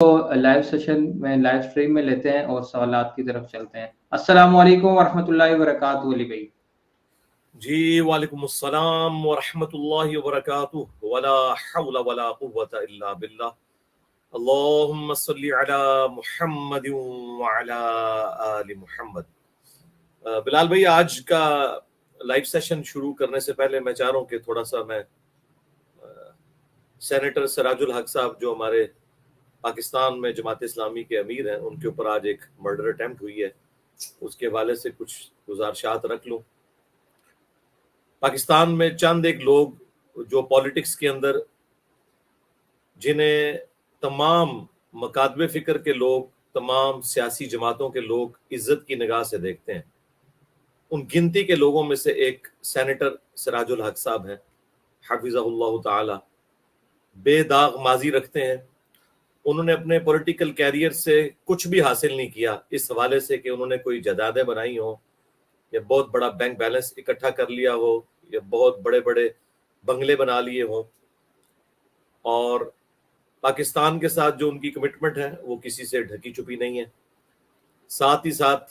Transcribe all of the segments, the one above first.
Live session میں live stream میں لیتے ہیں اور سوالات کی طرف چلتے ہیں۔ السلام علیکم ورحمۃ اللہ وبرکاتہ علی بھائی۔ جی وعلیکم السلام ورحمۃ اللہ وبرکاتہ، ولا حول ولا قوۃ الا باللہ، اللہم صلی علی محمد وعلی آل محمد۔ بلال بھائی، آج کا لائیو سیشن شروع کرنے سے پہلے میں چاہ رہا ہوں کہ تھوڑا سا میں سینیٹر سراج الحق صاحب جو ہمارے پاکستان میں جماعت اسلامی کے امیر ہیں، ان کے اوپر آج ایک مرڈر اٹیمپٹ ہوئی ہے، اس کے حوالے سے کچھ گزارشات رکھ لوں۔ پاکستان میں چند ایک لوگ جو پالیٹکس کے اندر، جنہیں تمام مکاتب فکر کے لوگ، تمام سیاسی جماعتوں کے لوگ عزت کی نگاہ سے دیکھتے ہیں، ان گنتی کے لوگوں میں سے ایک سینیٹر سراج الحق صاحب ہیں، حفظہ اللہ تعالی۔ بے داغ ماضی رکھتے ہیں، انہوں نے اپنے پولیٹیکل کیریئر سے کچھ بھی حاصل نہیں کیا اس حوالے سے کہ انہوں نے کوئی جائیدادیں بنائی ہوں، یا بہت بڑا بینک بیلنس اکٹھا کر لیا ہو، یا بہت بڑے بڑے بنگلے بنا لیے ہوں، اور پاکستان کے ساتھ جو ان کی کمٹمنٹ ہے وہ کسی سے ڈھکی چھپی نہیں ہے۔ ساتھ ہی ساتھ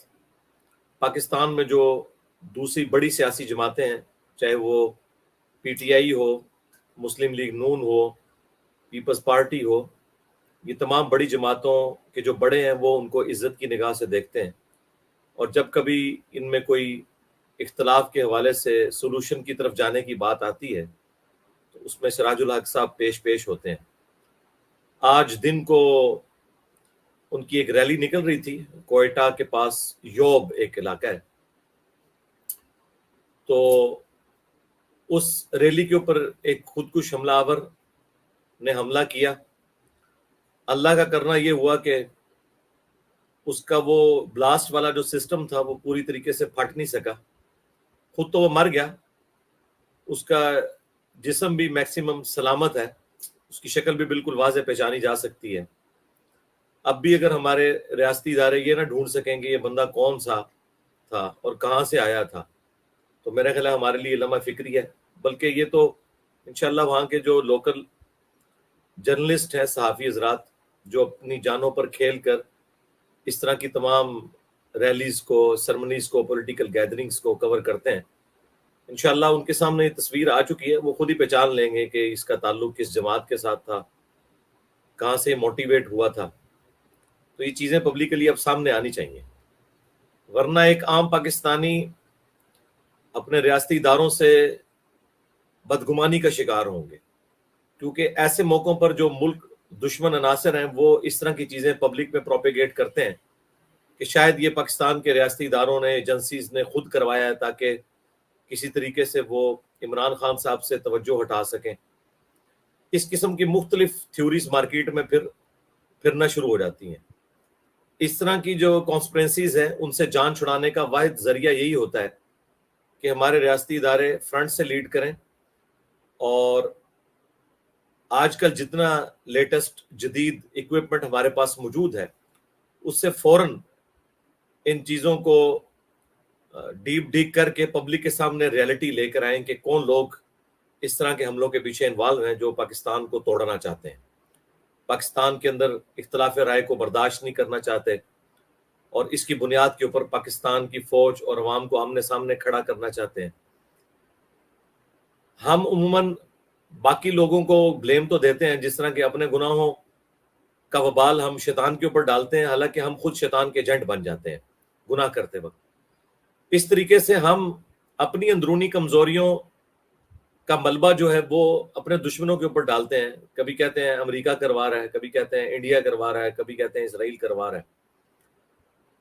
پاکستان میں جو دوسری بڑی سیاسی جماعتیں ہیں، چاہے وہ پی ٹی آئی ہو، مسلم لیگ نون ہو، پیپلز پارٹی ہو، یہ تمام بڑی جماعتوں کے جو بڑے ہیں وہ ان کو عزت کی نگاہ سے دیکھتے ہیں، اور جب کبھی ان میں کوئی اختلاف کے حوالے سے سولوشن کی طرف جانے کی بات آتی ہے تو اس میں سراج الحق صاحب پیش ہوتے ہیں۔ آج دن کو ان کی ایک ریلی نکل رہی تھی کوئٹہ کے پاس، یوب ایک علاقہ ہے، تو اس ریلی کے اوپر ایک خودکش حملہ آور نے حملہ کیا۔ اللہ کا کرنا یہ ہوا کہ اس کا وہ بلاسٹ والا جو سسٹم تھا وہ پوری طریقے سے پھٹ نہیں سکا، خود تو وہ مر گیا، اس کا جسم بھی میکسیمم سلامت ہے، اس کی شکل بھی بالکل واضح پہچانی جا سکتی ہے۔ اب بھی اگر ہمارے ریاستی ادارے یہ نہ ڈھونڈ سکیں کہ یہ بندہ کون سا تھا اور کہاں سے آیا تھا، تو میرا خیال ہے ہمارے لیے لمحہ فکری ہے۔ بلکہ یہ تو انشاءاللہ وہاں کے جو لوکل جرنلسٹ ہیں، صحافی حضرات، جو اپنی جانوں پر کھیل کر اس طرح کی تمام ریلیز کو، سرمنیز کو، پولیٹیکل گیدرنگز کو کور کرتے ہیں، انشاءاللہ ان کے سامنے یہ تصویر آ چکی ہے، وہ خود ہی پہچان لیں گے کہ اس کا تعلق کس جماعت کے ساتھ تھا، کہاں سے موٹیویٹ ہوا تھا۔ تو یہ چیزیں پبلکلی اب سامنے آنی چاہیے، ورنہ ایک عام پاکستانی اپنے ریاستی اداروں سے بدگمانی کا شکار ہوں گے، کیونکہ ایسے موقعوں پر جو ملک دشمن عناصر ہیں وہ اس طرح کی چیزیں پبلک میں پروپیگیٹ کرتے ہیں کہ شاید یہ پاکستان کے ریاستی اداروں نے، ایجنسیز نے خود کروایا ہے تاکہ کسی طریقے سے وہ عمران خان صاحب سے توجہ ہٹا سکیں۔ اس قسم کی مختلف تھیوریز مارکیٹ میں پھرنا شروع ہو جاتی ہیں۔ اس طرح کی جو کانسپرنسیز ہیں ان سے جان چھڑانے کا واحد ذریعہ یہی ہوتا ہے کہ ہمارے ریاستی ادارے فرنٹ سے لیڈ کریں، اور آج کل جتنا لیٹسٹ جدید اکوپمنٹ ہمارے پاس موجود ہے اس سے فوراً ان چیزوں کو ڈیپ کر کے پبلک کے سامنے ریئلٹی لے کر آئیں کہ کون لوگ اس طرح کے حملوں کے پیچھے انوالو ہیں، جو پاکستان کو توڑنا چاہتے ہیں، پاکستان کے اندر اختلاف رائے کو برداشت نہیں کرنا چاہتے، اور اس کی بنیاد کے اوپر پاکستان کی فوج اور عوام کو آمنے سامنے کھڑا کرنا چاہتے ہیں۔ ہم عموماً باقی لوگوں کو بلیم تو دیتے ہیں، جس طرح کہ اپنے گناہوں کا وبال ہم شیطان کے اوپر ڈالتے ہیں، حالانکہ ہم خود شیطان کے ایجنٹ بن جاتے ہیں گناہ کرتے وقت۔ اس طریقے سے ہم اپنی اندرونی کمزوریوں کا ملبہ جو ہے وہ اپنے دشمنوں کے اوپر ڈالتے ہیں۔ کبھی کہتے ہیں امریکہ کروا رہا ہے، کبھی کہتے ہیں انڈیا کروا رہا ہے، کبھی کہتے ہیں اسرائیل کروا رہا ہے۔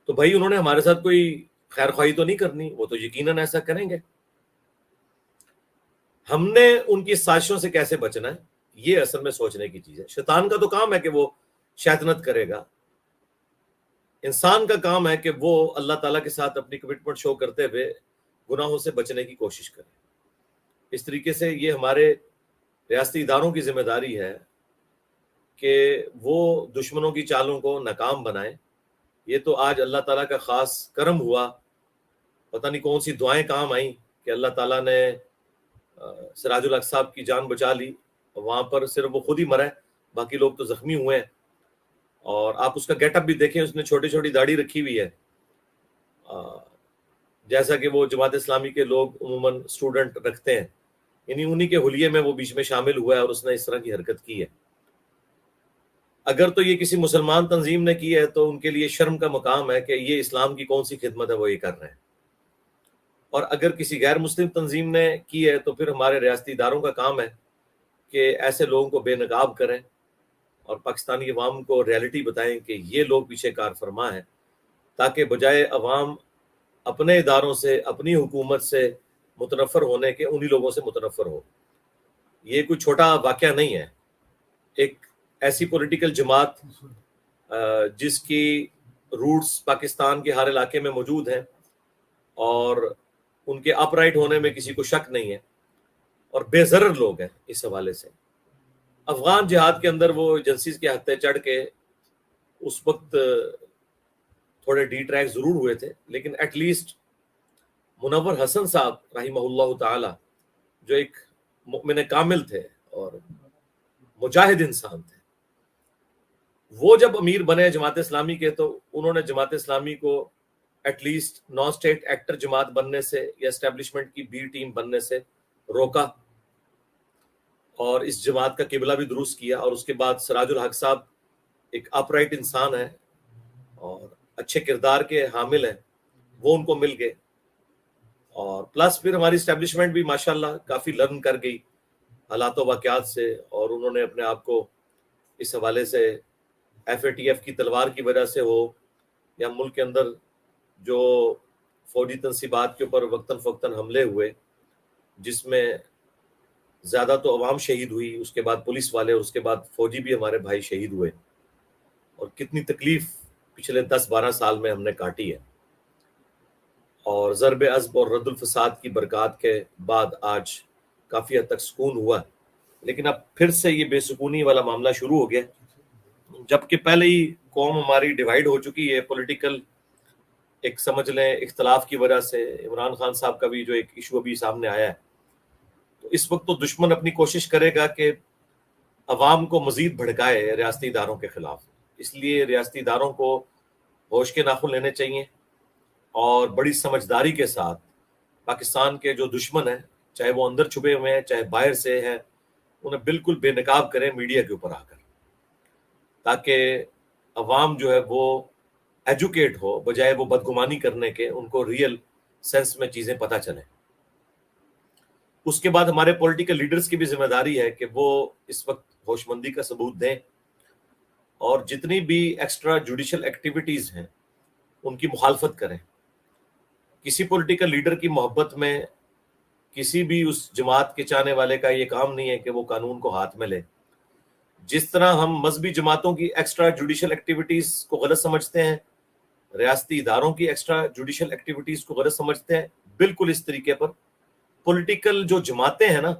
تو بھائی انہوں نے ہمارے ساتھ کوئی خیر خواہی تو نہیں کرنی، وہ تو یقیناً ایسا کریں گے۔ ہم نے ان کی سازشوں سے کیسے بچنا ہے، یہ اصل میں سوچنے کی چیز ہے۔ شیطان کا تو کام ہے کہ وہ شیطنت کرے گا، انسان کا کام ہے کہ وہ اللہ تعالیٰ کے ساتھ اپنی کمٹمنٹ شو کرتے ہوئے گناہوں سے بچنے کی کوشش کرے۔ اس طریقے سے یہ ہمارے ریاستی اداروں کی ذمہ داری ہے کہ وہ دشمنوں کی چالوں کو ناکام بنائیں۔ یہ تو آج اللہ تعالیٰ کا خاص کرم ہوا، پتہ نہیں کون سی دعائیں کام آئیں کہ اللہ تعالیٰ نے سراج الحق صاحب کی جان بچا لی، وہاں پر صرف وہ خود ہی مرا ہے، باقی لوگ تو زخمی ہوئے ہیں، اور آپ اس کا گیٹ اپ بھی دیکھیں، اس نے چھوٹی چھوٹی داڑھی رکھی ہوئی ہے، جیسا کہ وہ جماعت اسلامی کے لوگ عموماً اسٹوڈنٹ رکھتے ہیں، یعنی انہی کے حلیے میں وہ بیچ میں شامل ہوا ہے اور اس نے اس طرح کی حرکت کی ہے۔ اگر تو یہ کسی مسلمان تنظیم نے کی ہے تو ان کے لیے شرم کا مقام ہے کہ یہ اسلام کی کون سی خدمت ہے وہ یہ کر رہے ہیں، اور اگر کسی غیر مسلم تنظیم نے کی ہے تو پھر ہمارے ریاستی اداروں کا کام ہے کہ ایسے لوگوں کو بے نقاب کریں اور پاکستانی عوام کو ریالٹی بتائیں کہ یہ لوگ پیچھے کار فرما ہیں، تاکہ بجائے عوام اپنے اداروں سے، اپنی حکومت سے متنفر ہونے کے، انہی لوگوں سے متنفر ہو۔ یہ کوئی چھوٹا واقعہ نہیں ہے۔ ایک ایسی پولیٹیکل جماعت جس کی روٹس پاکستان کے ہر علاقے میں موجود ہیں اور ان کے اپ رائٹ ہونے میں کسی کو شک نہیں ہے، اور بے ضرر لوگ ہیں اس حوالے سے۔ افغان جہاد کے اندر وہ ایجنسیز کے ہتھے چڑھ کے اس وقت تھوڑے ڈی ٹریک ضرور ہوئے تھے، لیکن ایٹ لیسٹ منور حسن صاحب رحمہ اللہ تعالی جو ایک مؤمن کامل تھے اور مجاہد انسان تھے، وہ جب امیر بنے جماعت اسلامی کے تو انہوں نے جماعت اسلامی کو at least non state actor Jamaat بننے سے یا اسٹیبلشمنٹ کی بی ٹیم بننے سے روکا، اور اس جماعت کا قبلہ بھی درست کیا۔ اور اس کے بعد سراج الحق صاحب ایک اپ رائٹ انسان ہے اور اچھے کردار کے حامل ہیں، وہ ان کو مل گئے، اور پلس پھر ہماری اسٹیبلشمنٹ بھی ماشاءاللہ کافی لرن کر گئی حالات و واقعات سے، اور انہوں نے اپنے آپ کو اس حوالے سے ایف اے ٹی ایف کی تلوار کی وجہ سے ہو یا ملک کے اندر جو فوجی تنصیبات کے اوپر وقتاً فوقتاً حملے ہوئے جس میں زیادہ تو عوام شہید ہوئی، اس کے بعد پولیس والے، اور اس کے بعد فوجی بھی ہمارے بھائی شہید ہوئے، اور کتنی تکلیف پچھلے 10-12 سال میں ہم نے کاٹی ہے، اور ضرب عزب اور رد الفساد کی برکات کے بعد آج کافی حد تک سکون ہوا، لیکن اب پھر سے یہ بے سکونی والا معاملہ شروع ہو گیا، جبکہ پہلے ہی قوم ہماری ڈیوائیڈ ہو چکی ہے پولیٹیکل ایک سمجھ لیں اختلاف کی وجہ سے۔ عمران خان صاحب کا بھی جو ایک ایشو ابھی سامنے آیا ہے، تو اس وقت تو دشمن اپنی کوشش کرے گا کہ عوام کو مزید بھڑکائے ریاستی اداروں کے خلاف، اس لیے ریاستی اداروں کو ہوش کے ناخن لینے چاہیے اور بڑی سمجھداری کے ساتھ پاکستان کے جو دشمن ہیں، چاہے وہ اندر چھپے ہوئے ہیں چاہے باہر سے ہیں، انہیں بالکل بے نقاب کریں میڈیا کے اوپر آ کر، تاکہ عوام جو ہے وہ ایجوکیٹ ہو، بجائے وہ بدگمانی کرنے کے ان کو ریئل سینس میں چیزیں پتہ چلیں۔ اس کے بعد ہمارے پولیٹیکل لیڈرز کی بھی ذمہ داری ہے کہ وہ اس وقت ہوش مندی کا ثبوت دیں، اور جتنی بھی ایکسٹرا جوڈیشل ایکٹیویٹیز ہیں ان کی مخالفت کریں۔ کسی پولیٹیکل لیڈر کی محبت میں کسی بھی اس جماعت کے چاہنے والے کا یہ کام نہیں ہے کہ وہ قانون کو ہاتھ میں لے۔ جس طرح ہم مذہبی جماعتوں کی ایکسٹرا جوڈیشل ایکٹیویٹیز کو غلط سمجھتے ہیں، ریاستی اداروں کی ایکسٹرا جوڈیشل ایکٹیویٹیز کو غلط سمجھتے ہیں، بالکل اس طریقے پر پولیٹیکل جو جماعتیں ہیں نا،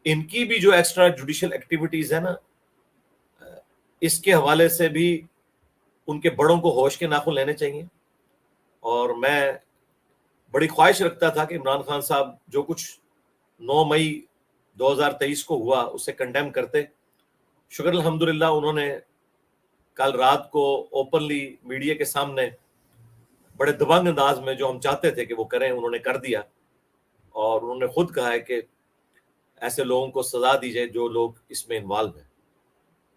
ان کی بھی جو ایکسٹرا جوڈیشل ایکٹیویٹیز ہیں نا، اس کے حوالے سے بھی ان کے بڑوں کو ہوش کے ناخن لینے چاہیے۔ اور میں بڑی خواہش رکھتا تھا کہ عمران خان صاحب جو کچھ 9 مئی 2023 کو ہوا اسے کنڈیم کرتے۔ شکر الحمدللہ انہوں نے کل رات کو اوپنلی میڈیا کے سامنے بڑے دبنگ انداز میں جو ہم چاہتے تھے کہ وہ کریں انہوں نے کر دیا، اور انہوں نے خود کہا ہے کہ ایسے لوگوں کو سزا دی جائے جو لوگ اس میں انوالو ہیں۔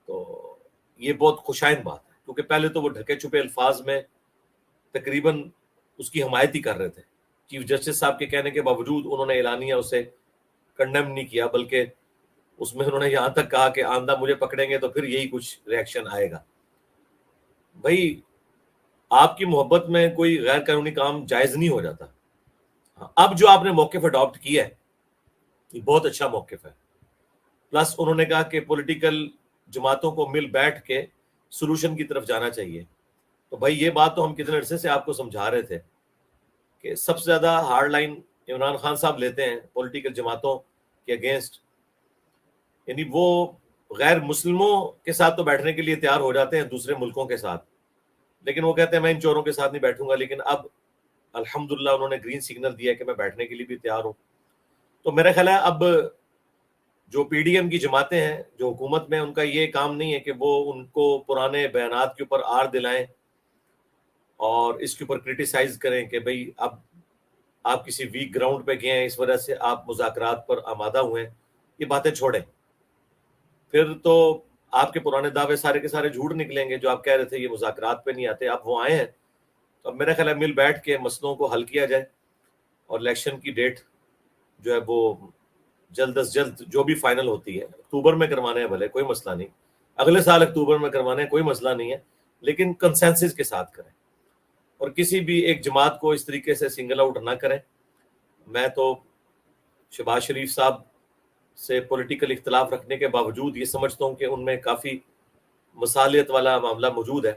تو یہ بہت خوشائند بات ہے، کیونکہ پہلے تو وہ ڈھکے چھپے الفاظ میں تقریباً اس کی حمایت ہی کر رہے تھے۔ چیف جسٹس صاحب کے کہنے کے باوجود انہوں نے اعلانیہ اسے کنڈیم نہیں کیا، بلکہ اس میں انہوں نے یہاں تک کہا کہ آئندہ مجھے پکڑیں گے تو پھر یہی کچھ ریاکشن آئے گا۔ بھائی آپ کی محبت میں کوئی غیر قانونی کام جائز نہیں ہو جاتا۔ اب جو آپ نے موقف اڈاپٹ کیا ہے یہ بہت اچھا موقف ہے، پلس انہوں نے کہا کہ پولیٹیکل جماعتوں کو مل بیٹھ کے سولوشن کی طرف جانا چاہیے۔ تو بھائی یہ بات تو ہم کتنے عرصے سے آپ کو سمجھا رہے تھے کہ سب سے زیادہ ہارڈ لائن عمران خان صاحب لیتے ہیں پولیٹیکل جماعتوں کے اگینسٹ، یعنی وہ غیر مسلموں کے ساتھ تو بیٹھنے کے لیے تیار ہو جاتے ہیں دوسرے ملکوں کے ساتھ، لیکن وہ کہتے ہیں میں ان چوروں کے ساتھ نہیں بیٹھوں گا، لیکن اب الحمدللہ انہوں نے گرین سگنل دیا کہ میں بیٹھنے کے لیے بھی تیار ہوں۔ تو میرا خیال ہے اب جو پی ڈی ایم کی جماعتیں ہیں جو حکومت میں، ان کا یہ کام نہیں ہے کہ وہ ان کو پرانے بیانات کے اوپر آر دلائیں اور اس کے اوپر کرٹیسائز کریں کہ بھئی اب آپ کسی ویک گراؤنڈ پہ گئے ہیں، اس وجہ سے آپ مذاکرات پر آمادہ ہوئے ہیں. یہ باتیں چھوڑیں، پھر تو آپ کے پرانے دعوے سارے کے سارے جھوٹ نکلیں گے. جو آپ کہہ رہے تھے یہ مذاکرات پہ نہیں آتے، آپ وہ آئے ہیں. تو اب میرا خیال ہے مل بیٹھ کے مسئلوں کو حل کیا جائے اور الیکشن کی ڈیٹ جو ہے وہ جلد از جلد جو بھی فائنل ہوتی ہے، اکتوبر میں کروانے ہیں بھلے، کوئی مسئلہ نہیں، اگلے سال اکتوبر میں کروانے ہیں کوئی مسئلہ نہیں ہے، لیکن کنسنسس کے ساتھ کریں اور کسی بھی ایک جماعت کو اس طریقے سے سنگل آؤٹ نہ کریں. میں تو شہباز شریف صاحب سے پولیٹیکل اختلاف رکھنے کے باوجود یہ سمجھتا ہوں کہ ان میں کافی مصالحت والا معاملہ موجود ہے.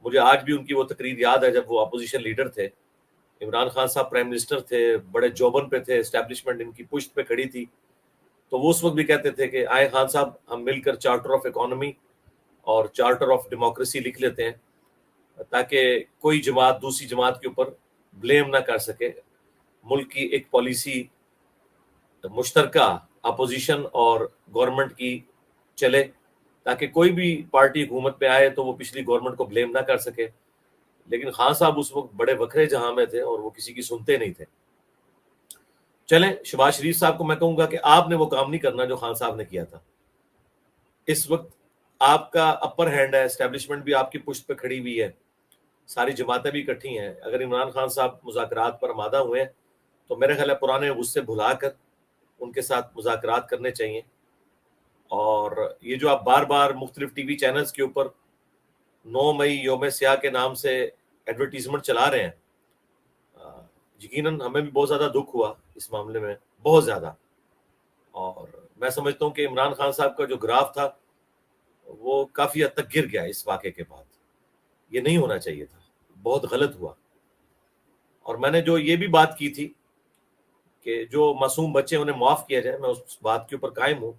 مجھے آج بھی ان کی وہ تقریر یاد ہے جب وہ اپوزیشن لیڈر تھے، عمران خان صاحب پرائم منسٹر تھے، بڑے جوبن پہ تھے، اسٹیبلشمنٹ ان کی پشت پہ کھڑی تھی، تو وہ اس وقت بھی کہتے تھے کہ آئے خان صاحب ہم مل کر چارٹر آف اکانومی اور چارٹر آف ڈیموکریسی لکھ لیتے ہیں تاکہ کوئی جماعت دوسری جماعت کے اوپر بلیم نہ کر سکے. ملک کی ایک پالیسی مشترکہ اپوزیشن اور گورنمنٹ کی چلے تاکہ کوئی بھی پارٹی حکومت پہ آئے تو وہ پچھلی گورنمنٹ کو بلیم نہ کر سکے. لیکن خان صاحب اس وقت بڑے وکھرے جہاں میں تھے اور وہ کسی کی سنتے نہیں تھے. چلیں شہباز شریف صاحب کو میں کہوں گا کہ آپ نے وہ کام نہیں کرنا جو خان صاحب نے کیا تھا. اس وقت آپ کا اپر ہینڈ ہے، اسٹیبلشمنٹ بھی آپ کی پشت پہ کھڑی ہوئی ہے، ساری جماعتیں بھی اکٹھی ہیں. اگر عمران خان صاحب مذاکرات پر آمادہ ہوئے ہیں تو میرے خیال ہے پرانے غصے بھلا کر ان کے ساتھ مذاکرات کرنے چاہیے. اور یہ جو آپ بار بار مختلف ٹی وی چینلز کے اوپر 9 مئی یوم سیاہ کے نام سے ایڈورٹیزمنٹ چلا رہے ہیں، یقیناً ہمیں بھی بہت زیادہ دکھ ہوا اس معاملے میں، بہت زیادہ. اور میں سمجھتا ہوں کہ عمران خان صاحب کا جو گراف تھا وہ کافی حد تک گر گیا اس واقعے کے بعد. یہ نہیں ہونا چاہیے تھا، بہت غلط ہوا. اور میں نے جو یہ بھی بات کی تھی کہ جو معصوم بچے انہیں معاف کیا جائے، میں اس بات کے اوپر قائم ہوں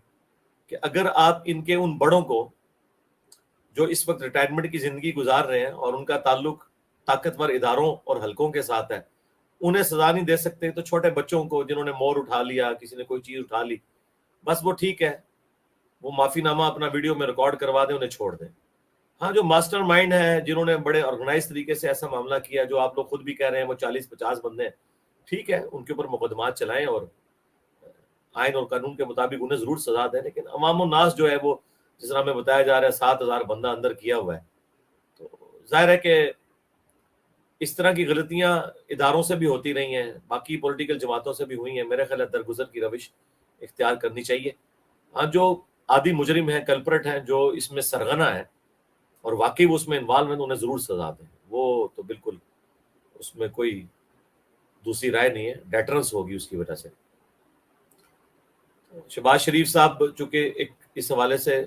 کہ اگر آپ ان کے ان بڑوں کو جو اس وقت ریٹائرمنٹ کی زندگی گزار رہے ہیں اور ان کا تعلق طاقتور اداروں اور حلقوں کے ساتھ ہے، انہیں سزا نہیں دے سکتے تو چھوٹے بچوں کو جنہوں نے مور اٹھا لیا، کسی نے کوئی چیز اٹھا لی، بس وہ ٹھیک ہے، وہ معافی نامہ اپنا ویڈیو میں ریکارڈ کروا دیں، انہیں چھوڑ دیں. ہاں جو ماسٹر مائنڈ ہے، جنہوں نے بڑے آرگنائز طریقے سے ایسا معاملہ کیا، جو آپ لوگ خود بھی کہہ رہے ہیں وہ 40-50 بندے ہیں، ٹھیک ہے، ان کے اوپر مقدمات چلائیں اور آئین اور قانون کے مطابق انہیں ضرور سزا دیں. لیکن عوام الناس جو ہے وہ جس طرح ہمیں بتایا جا رہا ہے 7,000 بندہ اندر کیا ہوا ہے، تو ظاہر ہے کہ اس طرح کی غلطیاں اداروں سے بھی ہوتی رہی ہیں، باقی پولیٹیکل جماعتوں سے بھی ہوئی ہیں. میرے خیال ہے درگزر کی روش اختیار کرنی چاہیے. ہاں جو عادی مجرم ہیں، کلپرٹ ہیں، جو اس میں سرغنہ ہے اور واقعی وہ اس میں انوالو ہیں، انہیں ضرور سزا دیں. وہ تو بالکل اس میں کوئی دوسری رائے نہیں ہے، ڈیٹرنس ہوگی اس کی وجہ سے. شہباز شریف صاحب چونکہ ایک اس حوالے سے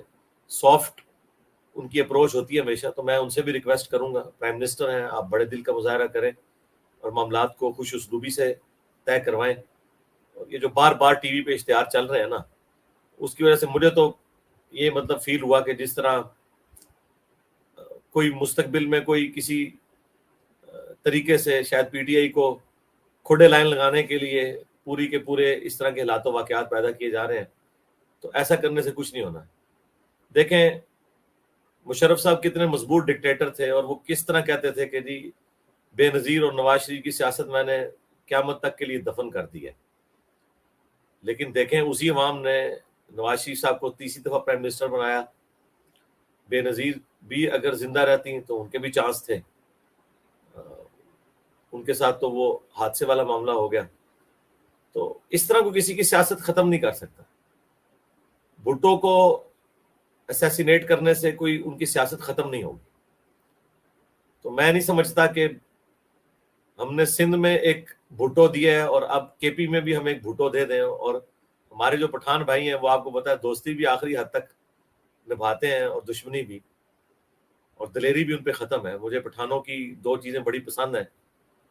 سافٹ ان کی اپروچ ہوتی ہے ہمیشہ، تو میں ان سے بھی ریکویسٹ کروں گا، پرائم منسٹر ہیں آپ، بڑے دل کا مظاہرہ کریں اور معاملات کو خوش اسلوبی سے طے کروائیں. اور یہ جو بار بار ٹی وی پہ اشتہار چل رہے ہیں نا، اس کی وجہ سے مجھے تو یہ مطلب فیل ہوا کہ جس طرح کوئی مستقبل میں کوئی کسی طریقے سے شاید پی ٹی آئی کو کھوڑے لائن لگانے کے لیے پوری کے پورے اس طرح کے حالات و واقعات پیدا کیے جا رہے ہیں، تو ایسا کرنے سے کچھ نہیں ہونا. دیکھیں مشرف صاحب کتنے مضبوط ڈکٹیٹر تھے اور وہ کس طرح کہتے تھے کہ جی بے نظیر اور نواز شریف کی سیاست میں نے قیامت تک کے لیے دفن کر دی ہے. لیکن دیکھیں اسی عوام نے نواز شریف صاحب کو تیسری دفعہ پرائم منسٹر بنایا. بے نظیر بھی اگر زندہ رہتی تو ان کے بھی چانس تھے، ان کے ساتھ تو وہ حادثے والا معاملہ ہو گیا. تو اس طرح کو کسی کی سیاست ختم نہیں کر سکتا. بھٹو کو اسیسینیٹ کرنے سے کوئی ان کی سیاست ختم نہیں ہوگی. تو میں نہیں سمجھتا کہ ہم نے سندھ میں ایک بھٹو دیا ہے اور اب کے پی میں بھی ہم ایک بھٹو دے دیں. اور ہمارے جو پٹھان بھائی ہیں وہ آپ کو پتا ہے دوستی بھی آخری حد تک نبھاتے ہیں اور دشمنی بھی، اور دلیری بھی ان پہ ختم ہے. مجھے پٹھانوں کی 2 چیزیں بڑی پسند ہیں.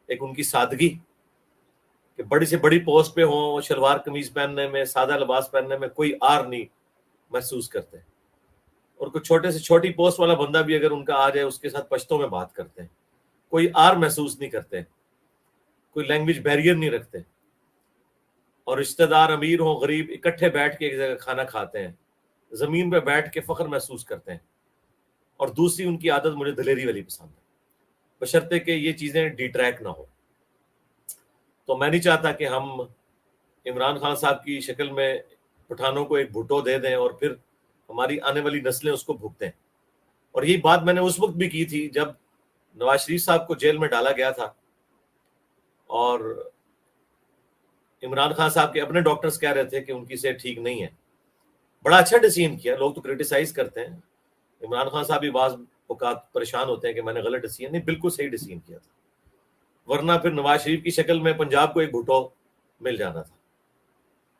ایک ان کی سادگی، کہ بڑی سے بڑی پوسٹ پہ ہوں، شلوار قمیض پہننے میں، سادہ لباس پہننے میں کوئی آر نہیں محسوس کرتے. اور کوئی چھوٹے سے چھوٹی پوسٹ والا بندہ بھی اگر ان کا آ جائے اس کے ساتھ پشتوں میں بات کرتے ہیں، کوئی آر محسوس نہیں کرتے، کوئی لینگویج بیریئر نہیں رکھتے. اور رشتہ دار امیر ہوں غریب اکٹھے بیٹھ کے ایک جگہ کھانا کھاتے ہیں، زمین پہ بیٹھ کے فخر محسوس کرتے ہیں. اور دوسری ان کی عادت مجھے دلیری والی پسند ہے، بشرطے کہ یہ چیزیں ڈیٹریکٹ نہ ہو. تو میں نہیں چاہتا کہ ہم عمران خان صاحب کی شکل میں پٹھانوں کو ایک بھٹو دے دیں اور پھر ہماری آنے والی نسلیں اس کو بھگتیں. اور یہی بات میں نے اس وقت بھی کی تھی جب نواز شریف صاحب کو جیل میں ڈالا گیا تھا اور عمران خان صاحب کے اپنے ڈاکٹرز کہہ رہے تھے کہ ان کی صحت ٹھیک نہیں ہے. بڑا اچھا ڈیسیژن کیا. لوگ تو کرٹیسائز کرتے ہیں، عمران خان صاحب بھی بعض اوقات پریشان ہوتے ہیں کہ میں نے غلط ڈیسیژن نہیں، بالکل صحیح ڈیسیژن کیا تھا، ورنہ پھر نواز شریف کی شکل میں پنجاب کو ایک بھٹو مل جانا تھا.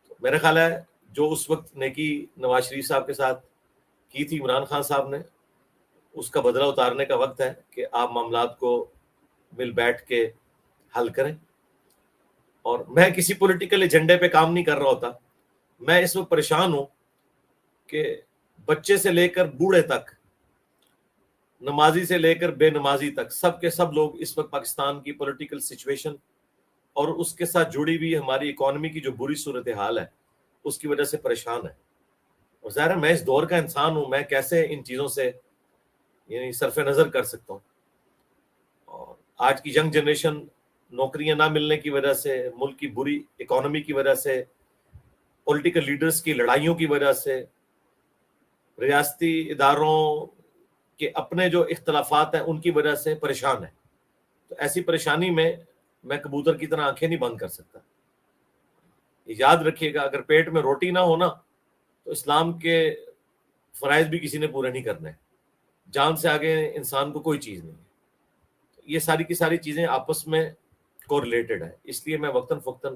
تو میرا خیال ہے جو اس وقت نیکی نواز شریف صاحب کے ساتھ کی تھی عمران خان صاحب نے، اس کا بدلہ اتارنے کا وقت ہے کہ آپ معاملات کو مل بیٹھ کے حل کریں. اور میں کسی پولیٹیکل ایجنڈے پہ کام نہیں کر رہا ہوتا. میں اس وقت پریشان ہوں کہ بچے سے لے کر بوڑھے تک، نمازی سے لے کر بے نمازی تک، سب کے سب لوگ اس وقت پاکستان کی پولیٹیکل سچویشن اور اس کے ساتھ جڑی ہوئی ہماری اکانومی کی جو بری صورتحال ہے اس کی وجہ سے پریشان ہے. اور ظاہر ہے میں اس دور کا انسان ہوں، میں کیسے ان چیزوں سے یعنی صرف نظر کر سکتا ہوں. اور آج کی ینگ جنریشن نوکریاں نہ ملنے کی وجہ سے، ملک کی بری اکانومی کی وجہ سے، پولیٹیکل لیڈرز کی لڑائیوں کی وجہ سے، ریاستی اداروں کے اپنے جو اختلافات ہیں ان کی وجہ سے پریشان ہے. تو ایسی پریشانی میں کبوتر کی طرح آنکھیں نہیں بند کر سکتا. یاد رکھیے گا اگر پیٹ میں روٹی نہ ہونا تو اسلام کے فرائض بھی کسی نے پورے نہیں کرنے. جان سے آگے انسان کو کوئی چیز نہیں ہے. یہ ساری کی ساری چیزیں آپس میں کوریلیٹڈ ہے، اس لیے میں وقتاً فوقتاً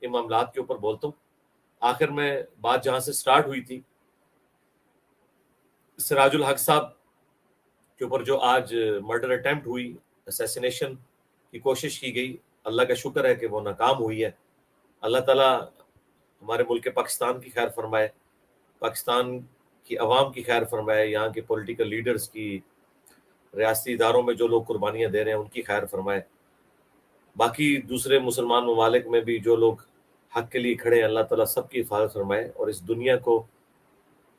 ان معاملات کے اوپر بولتا ہوں. آخر میں بات جہاں سے سٹارٹ ہوئی تھی، سراج الحق صاحب کے اوپر جو آج مرڈر اٹیمپٹ ہوئی، اسیسینیشن کی کوشش کی گئی، اللہ کا شکر ہے کہ وہ ناکام ہوئی ہے. اللہ تعالیٰ ہمارے ملک پاکستان کی خیر فرمائے، پاکستان کی عوام کی خیر فرمائے، یہاں کے پولیٹیکل لیڈرز کی، ریاستی اداروں میں جو لوگ قربانیاں دے رہے ہیں ان کی خیر فرمائے. باقی دوسرے مسلمان ممالک میں بھی جو لوگ حق کے لیے کھڑے ہیں، اللہ تعالیٰ سب کی حفاظت فرمائے اور اس دنیا کو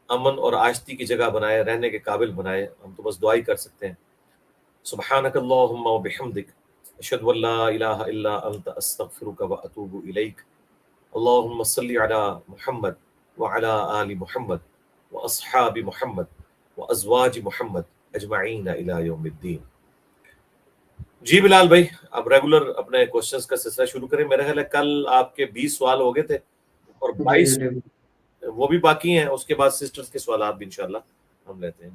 امن اور آشتی کی جگہ بنائے، رہنے کے قابل بنائے. ہم تو بس دعائی کر سکتے ہیں. سبحانک اللہم و بحمدک، اشہد ان لا الہ الا انت، استغفرک و اتوب الیک. اللہم صلی علی محمد وعلی آل محمد واصحاب محمد وازواج محمد اجمعین الی یوم الدین. جی بلال بھائی، اب ریگولر اپنے کوشچنز کا سلسلہ شروع کریں. میرا خیال ہے کل آپ کے 20 سوال ہو گئے تھے اور 22 وہ بھی باقی ہیں. اس کے بعد سسٹرز کے سوالات بھی انشاءاللہ ہم لیتے ہیں.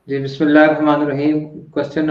جی بسم اللہ الرحمن الرحیم. کوشچن